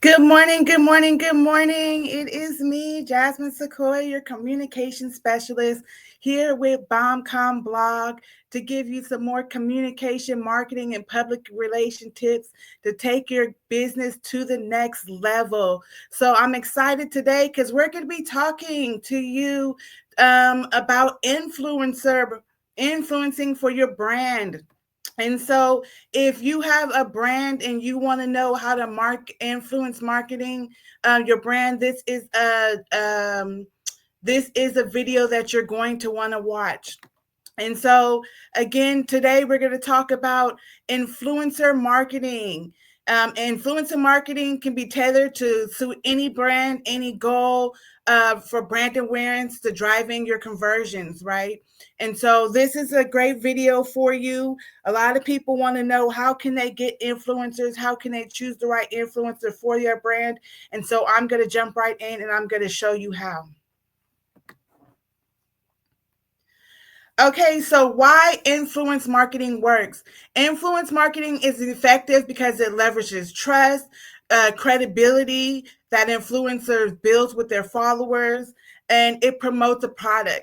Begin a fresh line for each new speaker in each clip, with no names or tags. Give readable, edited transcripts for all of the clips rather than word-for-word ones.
Good morning, good morning, good morning. It is me, Jasmine Sequoia, your communication specialist, here with BombCom Blog to give you some more communication, marketing, and public relation tips to take your business to the next level. So I'm excited today because we're going to be talking to you about influencing for your brand. And so, if you have a brand and you want to know how to influence marketing your brand, this is a video that you're going to want to watch. And so, again, today we're going to talk about influencer marketing. Influencer marketing can be tailored to suit any brand, any goal for brand awareness to driving your conversions, right? And so, this is a great video for you. A lot of people want to know how can they get influencers, how can they choose the right influencer for their brand. And so, I'm going to jump right in and I'm going to show you how. Okay, so why influence marketing works? Influence marketing is effective because it leverages trust, credibility that influencers builds with their followers, and it promotes a product.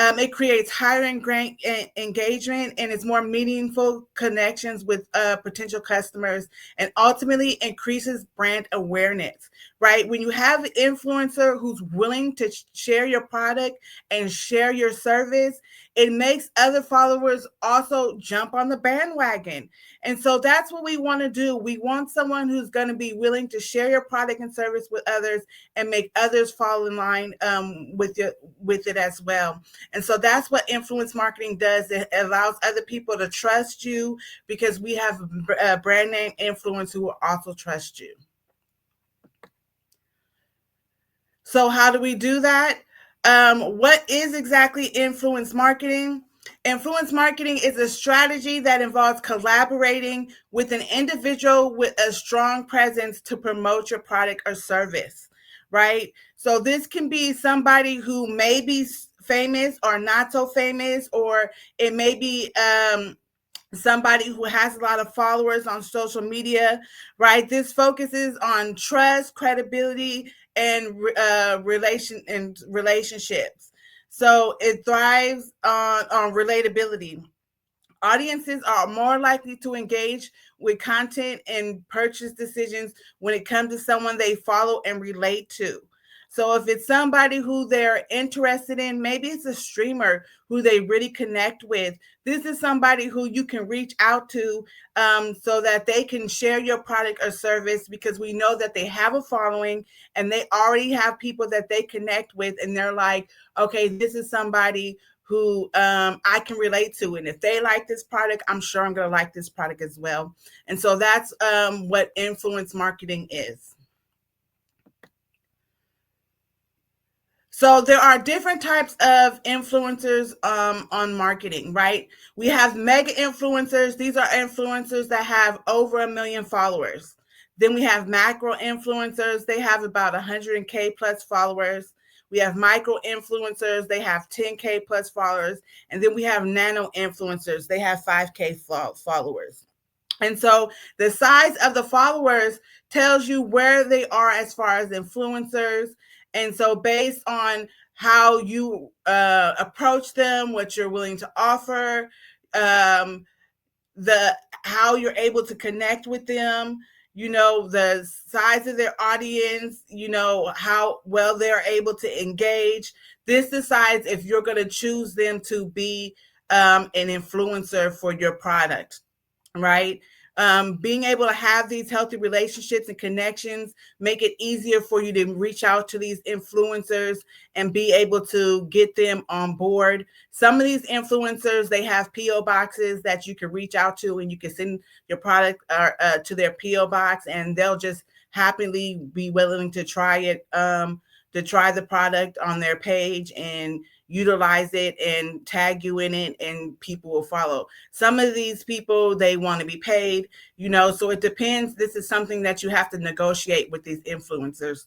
It creates higher engagement and it's more meaningful connections with potential customers, and ultimately increases brand awareness. Right? When you have an influencer who's willing to share your product and share your service, it makes other followers also jump on the bandwagon. And so that's what we want to do. We want someone who's going to be willing to share your product and service with others and make others fall in line with it as well. And so that's what influence marketing does. It allows other people to trust you because we have a brand name influence who will also trust you. So, how do we do that? What is exactly influence marketing? Influence marketing is a strategy that involves collaborating with an individual with a strong presence to promote your product or service, right? So, this can be somebody who may be famous or not so famous, or it may be somebody who has a lot of followers on social media, right? This focuses on trust, credibility, and relationships. So it thrives on relatability. Audiences are more likely to engage with content and purchase decisions when it comes to someone they follow and relate to. So if it's somebody who they're interested in, maybe it's a streamer who they really connect with. This is somebody who you can reach out to so that they can share your product or service, because we know that they have a following and they already have people that they connect with. And they're like, okay, this is somebody who I can relate to. And if they like this product, I'm sure I'm going to like this product as well. And so that's what influence marketing is. So there are different types of influencers on marketing, right? We have mega influencers. These are influencers that have over 1 million followers. Then we have macro influencers. They have about 100K plus followers. We have micro influencers. They have 10K plus followers. And then we have nano influencers. They have 5K followers. And so the size of the followers tells you where they are as far as influencers. And so based on how you approach them, what you're willing to offer, um, the how you're able to connect with them, the size of their audience, how well they're able to engage. This decides if you're going to choose them to be an influencer for your product, right? Being able to have these healthy relationships and connections make it easier for you to reach out to these influencers and be able to get them on board. Some of these influencers, they have PO boxes that you can reach out to, and you can send your product to their PO box, and they'll just happily be willing to try it, to try the product on their page and utilize it and tag you in it, and people will follow. Some of these people, they want to be paid, so it depends. This is something that you have to negotiate with these influencers.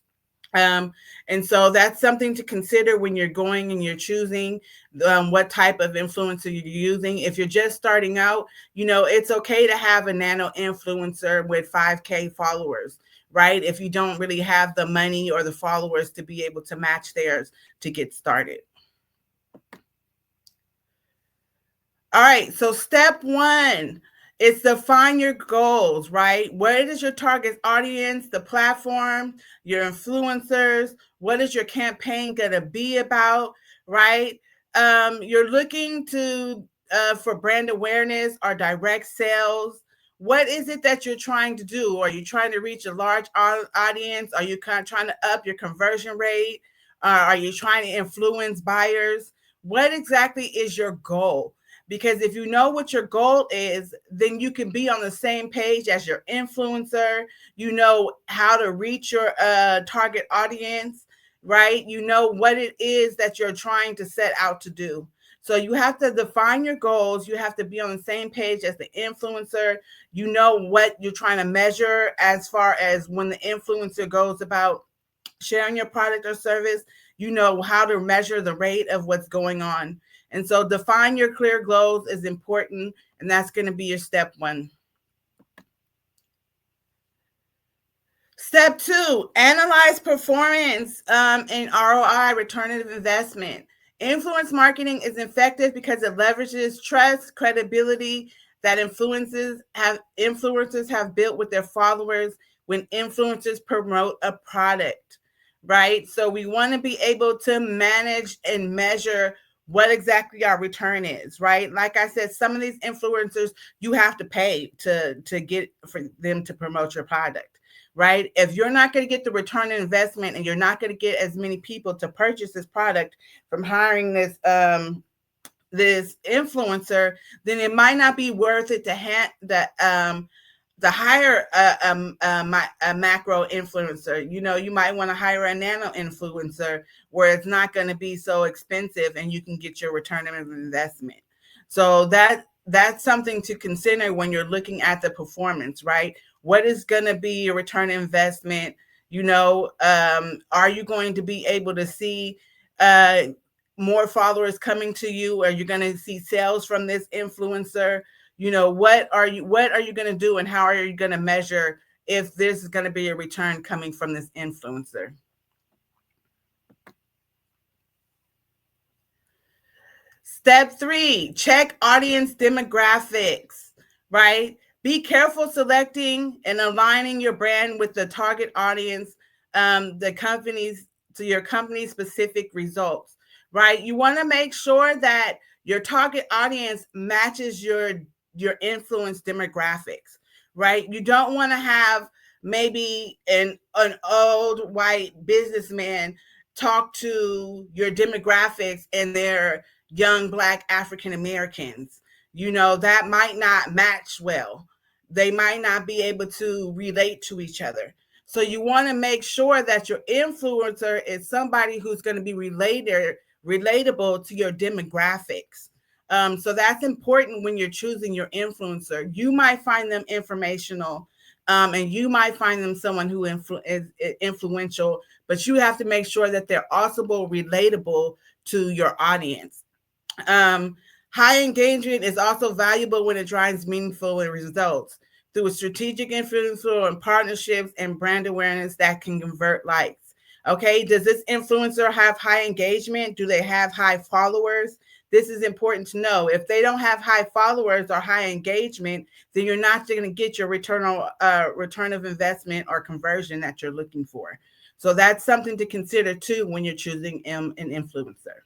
And so that's something to consider when you're going and you're choosing what type of influencer you're using. If you're just starting out, it's okay to have a nano influencer with 5K followers, right? If you don't really have the money or the followers to be able to match theirs to get started. All right, so step 1 is define your goals, right? What is your target audience, the platform, your influencers? What is your campaign going to be about, right? You're looking to for brand awareness or direct sales. What is it that you're trying to do? Are you trying to reach a large audience? Are you kind of trying to up your conversion rate? Are you trying to influence buyers? What exactly is your goal? Because if you know what your goal is, then you can be on the same page as your influencer. You know how to reach your target audience, right? You know what it is that you're trying to set out to do. So you have to define your goals. You have to be on the same page as the influencer. You know what you're trying to measure as far as when the influencer goes about sharing your product or service. You know how to measure the rate of what's going on. And so define your clear goals is important, and that's going to be your step 1. Step 2, analyze performance and ROI, return of investment. Influence marketing is effective because it leverages trust, credibility that influencers have built with their followers when influencers promote a product, right? So we want to be able to manage and measure what exactly our return is, right? Like I said, some of these influencers you have to pay to get for them to promote your product, right? If you're not going to get the return on investment and you're not going to get as many people to purchase this product from hiring this this influencer, then it might not be worth it to hire a macro influencer. You might want to hire a nano influencer where it's not going to be so expensive and you can get your return on investment. So that's something to consider when you're looking at the performance, right? What is going to be your return on investment? Are you going to be able to see more followers coming to you? Are you going to see sales from this influencer? What are you going to do, and how are you going to measure if this is going to be a return coming from this influencer? Step 3, check audience demographics, right? Be careful selecting and aligning your brand with the target audience, to your company's specific results, right? You want to make sure that your target audience matches your influence demographics, right? You don't want to have maybe an old white businessman talk to your demographics and their young Black African Americans. That might not match well. They might not be able to relate to each other. So you want to make sure that your influencer is somebody who's going to be relatable to your demographics. So that's important when you're choosing your influencer. You might find them informational, and you might find them someone who is influential, but you have to make sure that they're also relatable to your audience. High engagement is also valuable when it drives meaningful results through a strategic influencer and partnerships and brand awareness that can convert likes. Okay, does this influencer have high engagement? Do they have high followers? This is important to know. If they don't have high followers or high engagement, then you're not going to get your return of investment or conversion that you're looking for. So that's something to consider too when you're choosing an influencer.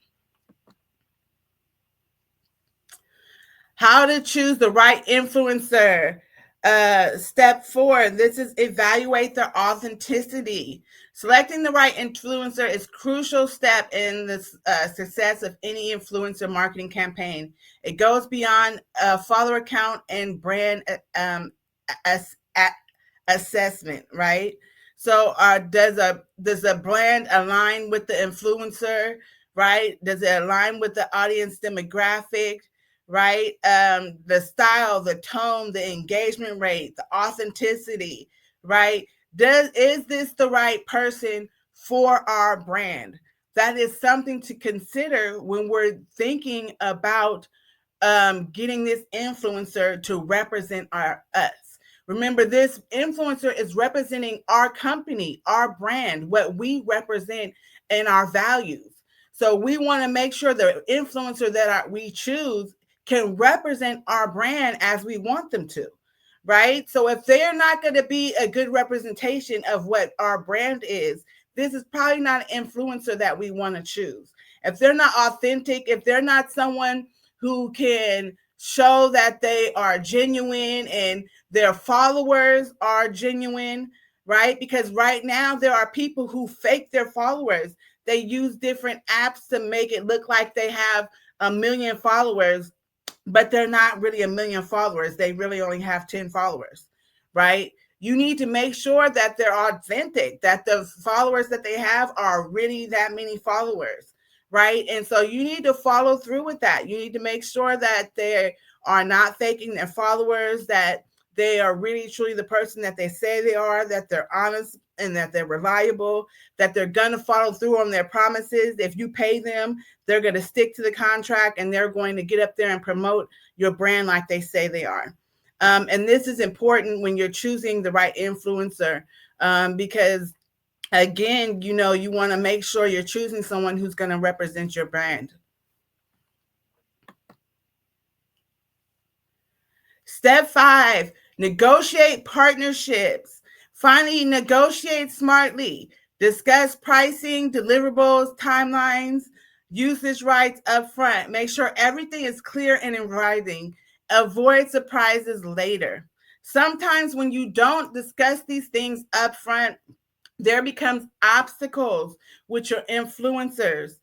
How to choose the right influencer. Step 4, this is evaluate their authenticity. Selecting the right influencer is a crucial step in the success of any influencer marketing campaign. It goes beyond a follower count and brand assessment, right? So does a brand align with the influencer, right? Does it align with the audience demographic? Right? The style, the tone, the engagement rate, the authenticity, right? Is this the right person for our brand. That is something to consider when we're thinking about getting this influencer to represent us. Remember, this influencer is representing our company, our brand, what we represent, and our values. So we want to make sure the influencer that we choose can represent our brand as we want them to, right? So if they're not going to be a good representation of what our brand is, this is probably not an influencer that we want to choose. If they're not authentic, if they're not someone who can show that they are genuine and their followers are genuine, right? Because right now there are people who fake their followers. They use different apps to make it look like they have 1 million followers, but they're not really 1 million followers. They really only have 10 followers, right? You need to make sure that they're authentic, that the followers that they have are really that many followers, right? And so you need to follow through with that. You need to make sure that they are not faking their followers, that they are really truly the person that they say they are, that they're honest and that they're reliable, that they're going to follow through on their promises. If you pay them, they're going to stick to the contract and they're going to get up there and promote your brand like they say they are. And this is important when you're choosing the right influencer, because again, you want to make sure you're choosing someone who's going to represent your brand. Step 5, negotiate partnerships. Finally, negotiate smartly. Discuss pricing, deliverables, timelines, usage rights up front. Make sure everything is clear and in writing. Avoid surprises later. Sometimes when you don't discuss these things up front, there becomes obstacles with your influencers,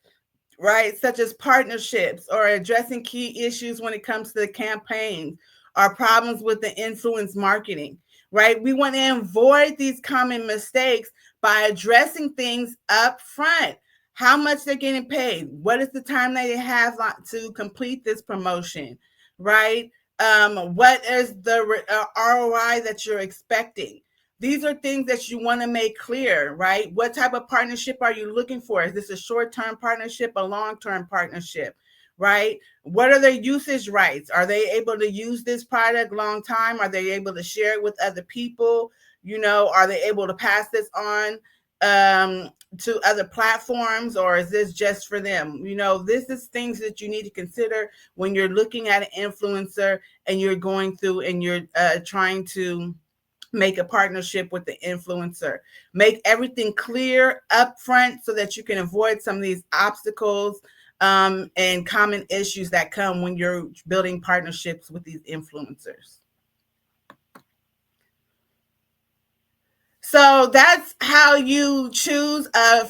right? Such as partnerships or addressing key issues when it comes to the campaigns or problems with the influence marketing, right? We want to avoid these common mistakes by addressing things up front. How much they're getting paid? What is the time that they have to complete this promotion, right? What is the ROI that you're expecting? These are things that you want to make clear, right? What type of partnership are you looking for? Is this a short-term partnership, a long-term partnership, right? What are their usage rights? Are they able to use this product long time? Are they able to share it with other people? Are they able to pass this on to other platforms, or is this just for them? This is things that you need to consider when you're looking at an influencer and you're going through and you're trying to make a partnership with the influencer. Make everything clear up front so that you can avoid some of these obstacles and common issues that come when you're building partnerships with these influencers. So that's how you choose a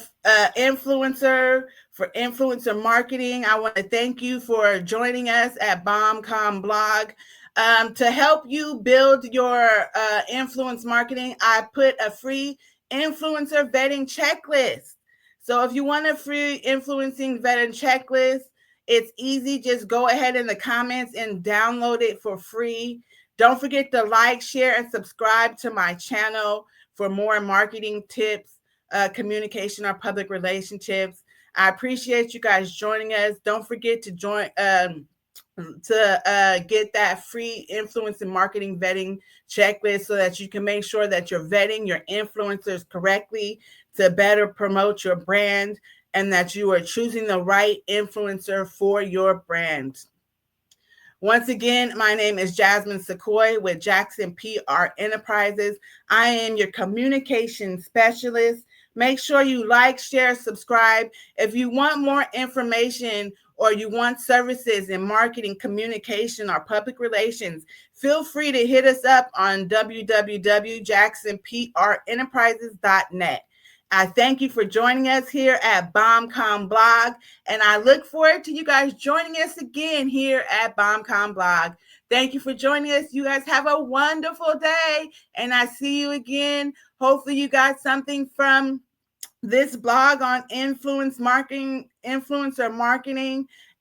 influencer for influencer marketing. I want to thank you for joining us at BombCom Blog. To help you build your influence marketing, I put a free influencer vetting checklist. So if you want a free influencing vetting checklist, it's easy. Just go ahead in the comments and download it for free. Don't forget to like, share, and subscribe to my channel for more marketing tips, communication, or public relationships. I appreciate you guys joining us. Don't forget to join to get that free influence and marketing vetting checklist so that you can make sure that you're vetting your influencers correctly to better promote your brand and that you are choosing the right influencer for your brand. Once again, my name is Jasmine Sequoy with Jackson PR Enterprises. I am your communication specialist. Make sure you like, share, subscribe. If you want more information or you want services in marketing, communication, or public relations, feel free to hit us up on www.jacksonprenterprises.net. I thank you for joining us here at BombCom Blog, and I look forward to you guys joining us again here at BombCom Blog. Thank you for joining us. You guys have a wonderful day, and I see you again. Hopefully you got something from this blog on influencer marketing,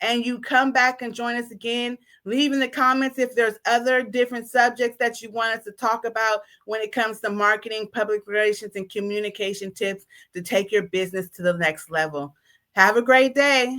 and you come back and join us again. Leave in the comments if there's other different subjects that you want us to talk about when it comes to marketing, public relations, and communication tips to take your business to the next level. Have a great day.